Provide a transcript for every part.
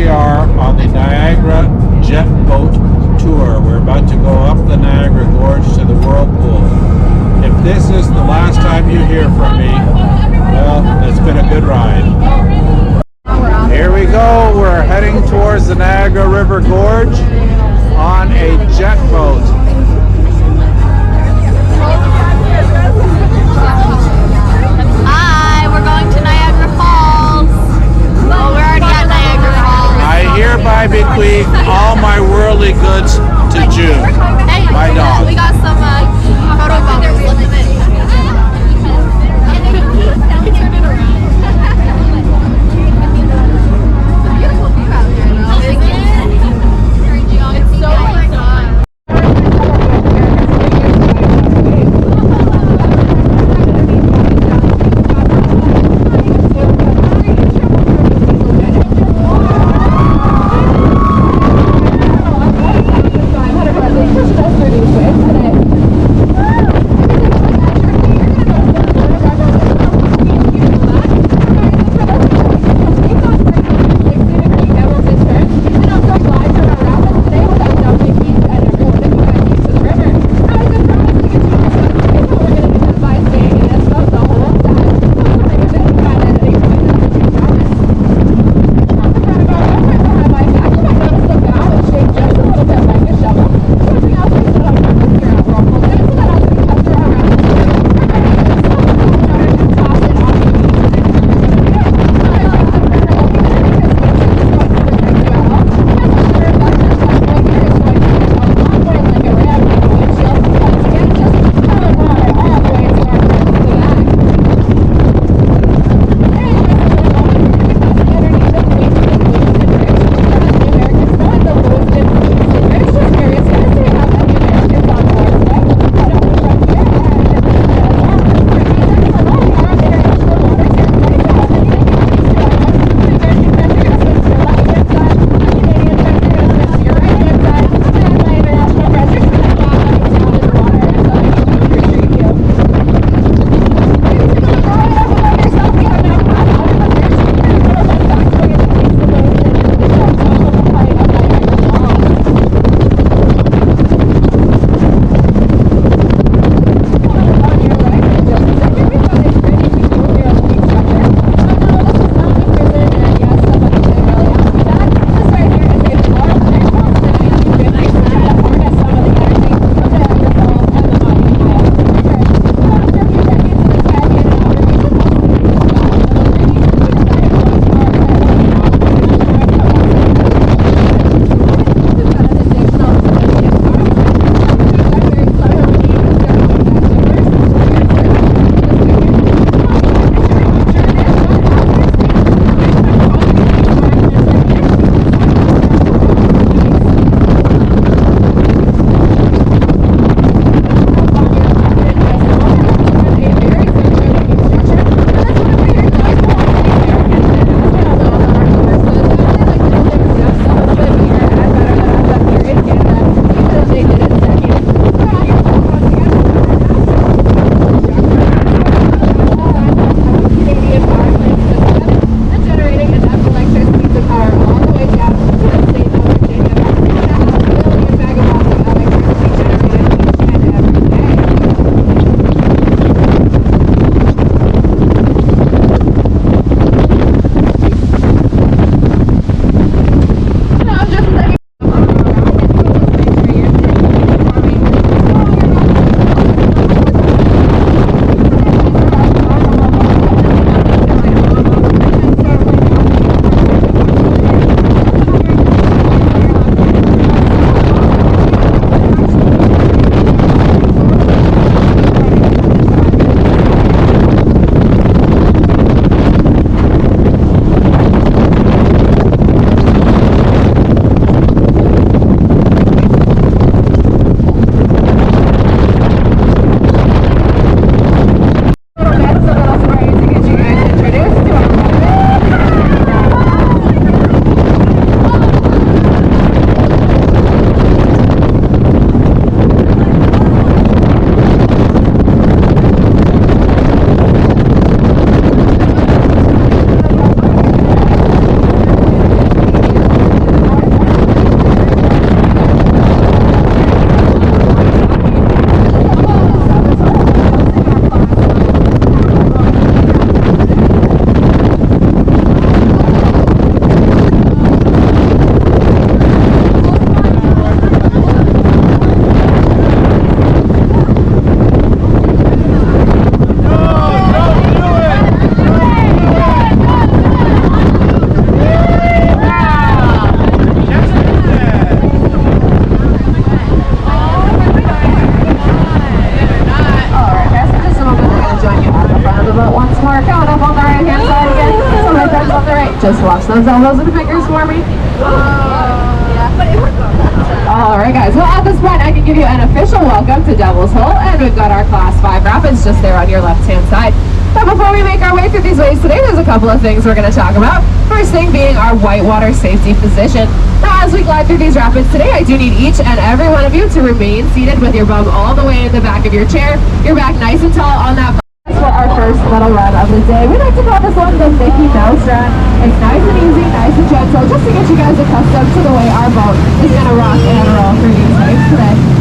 are on the Niagara jet boat tour. We're about to go up the Niagara Gorge to the whirlpool. If this is the last time you hear from me, well, it's been a good ride. Here we go. We're heading towards the Niagara River Gorge on a jet boat. Hi, we're going to Niagara Falls. Well, we're already at Niagara Falls. I hereby bequeath all my worldly goods to June, Hey, my dog. we got some photo bombs. Look at it. Turn it around. It's a beautiful view out here, though. Isn't it? It's so like Just watch those elbows and fingers for me. Alright guys, well at this point I can give you an official welcome to Devil's Hole, and we've got our Class 5 rapids just there on your left hand side. But before we make our way through these waves today, there's a couple of things we're going to talk about. First thing being our whitewater safety position. Now as we glide through these rapids today, I do need each and every one of you to remain seated with your bum all the way in the back of your chair, your back nice and tall on that. For our first little run of the day, we like to call this one the Mickey Mouse run. It's nice and easy, nice and gentle, just to get you guys accustomed to the way our boat is going to rock and roll through these waves today.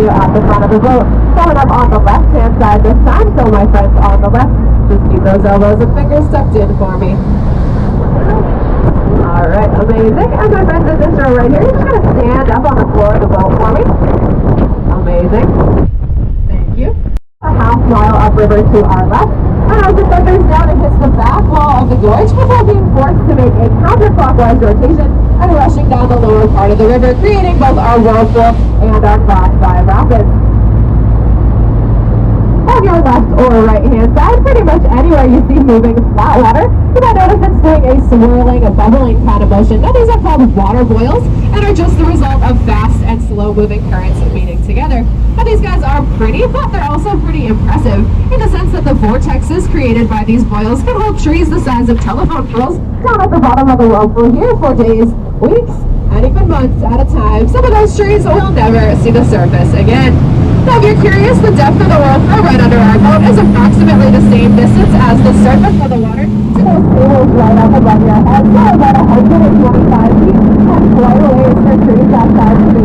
At the front of the boat, coming up on the left hand side this time, so my friends on the left, just keep those elbows and fingers tucked in for me. Alright, amazing. And my friends in this row right here, you're just going to stand up on the floor of the boat for me. Amazing. Thank you. A half mile upriver to our left, and as it thunders down, it hits the back wall of the gorge before being forced to make a counterclockwise rotation and rushing down the lower part of the river, creating both our whirlpool and our Class 5 rapids. On your left or right hand side, pretty much anywhere you see moving flat water, you might notice it's doing a swirling, a bubbling kind of motion. Now these are called water boils and are just the result of fast and slow moving currents meeting together. Now these guys are pretty, but they're also pretty impressive in the sense that the vortexes created by these boils can hold trees the size of telephone poles down at the bottom of the whirlpool here for days, weeks, and even months at a time. Some of those trees will never see the surface again. Now if you're curious, the depth of the whirlpool right under our boat is approximately the same distance as the surface of the water. those tables right up above your head, so about 125 feet, and quite a ways for trees outside to the